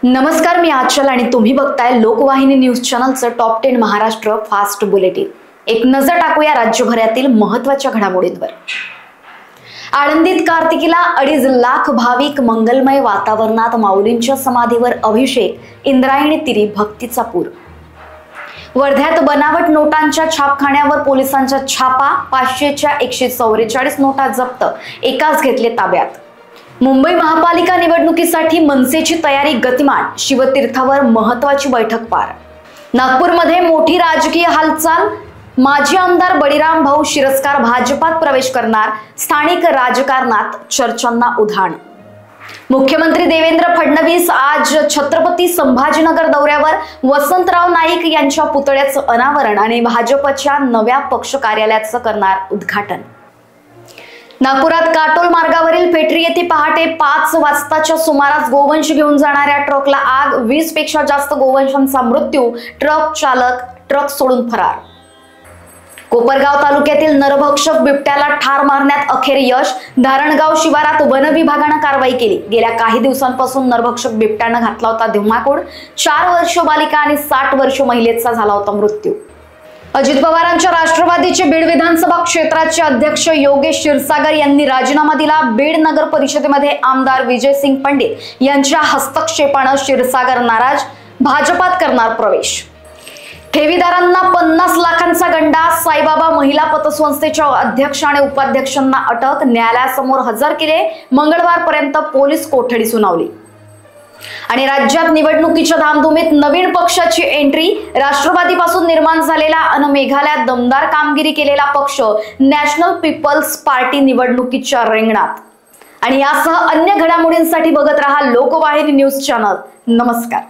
नमस्कार, मी आचल आणि तुम्ही बघताय लोकवाहिनी न्यूज चॅनलचं टॉप 10 महाराष्ट्र फास्ट बुलेटिन। एक नजर टाकूया राज्यभरातील महत्त्वाच्या घडामोडींवर। आळंदीत कार्तिकीला 2.5 लाख भाविक मंगलमय वातावरणात माऊलींच्या समाधीवर अभिषेक, इंद्रायणी तिरी भक्तीचा पूर। वर्ध्यात बनावट नोटांच्या छापखान्यावर पोलिसांचा छापा, 500च्या 144 नोटा जप्त, एकाच घेतले ताब्यात। मुंबई महापालिका निवडणुकीसाठी मनसेची तयारी गतिमान, शिवतीर्थावर महत्त्वाची बैठक पार। नागपूरमध्ये मोठी राजकीय हालचाल, माजी आमदार बळीराम भाऊ शिरस्कार भाजपात प्रवेश करणार, स्थानिक राजकारणात चर्चांना उधाण। मुख्यमंत्री देवेंद्र फडणवीस आज छत्रपती संभाजीनगर दौऱ्यावर, वसंतराव नाईक यांच्या पुतळ्याचं अनावरण आणि भाजपच्या नव्या पक्ष कार्यालयाचं करणार उद्घाटन। नागपुरात काटोल मार्गावरील पेटरी येथे पहाटे 5 वाजताच्या सुमारास गोवंश घेऊन जाणाऱ्या ट्रकला आग, 20 पेक्षा जास्त गोवंशांचा मृत्यू, ट्रक चालक ट्रक सोडून फरार। कोपरगाव तालुक्यातील नरभक्षक बिबट्याला ठार मारण्यात अखेर यश, धारणगाव शिवारात वन विभागाने कारवाई केली। गेल्या काही दिवसांपासून नरभक्षक बिबट्याने घातला होता धुमाकूळ, 4 वर्ष बालिका आणि 60 वर्ष महिलेचा झाला होता मृत्यू। अजित पवारांच्या राष्ट्रवादीचे बीड विधानसभा क्षेत्राचे अध्यक्ष योगेश क्षीरसागर यांनी राजीनामा दिला। बीड नगर परिषदेमध्ये आमदार विजयसिंग पंडित यांच्या हस्तक्षेपाने क्षीरसागर नाराज, भाजपात करणार प्रवेश। ठेवीदारांना 50 लाखांचा गंडा, साईबाबा महिला पतसंस्थेच्या अध्यक्ष आणि उपाध्यक्षांना अटक, न्यायालयासमोर हजर केले, मंगळवारपर्यंत पोलीस कोठडी सुनावली। आणि राज्यात निवडणुकीच्या धामधुमीत नवीन पक्षाची एंट्री, राष्ट्रवादीपासून निर्माण झालेला आणि मेघालयात दमदार कामगिरी केलेला पक्ष नॅशनल पीपल्स पार्टी निवडणुकीच्या रिंगणात। आणि यासह अन्य घडामोडींसाठी बघत रहा लोकवाहिनी न्यूज चॅनल। नमस्कार।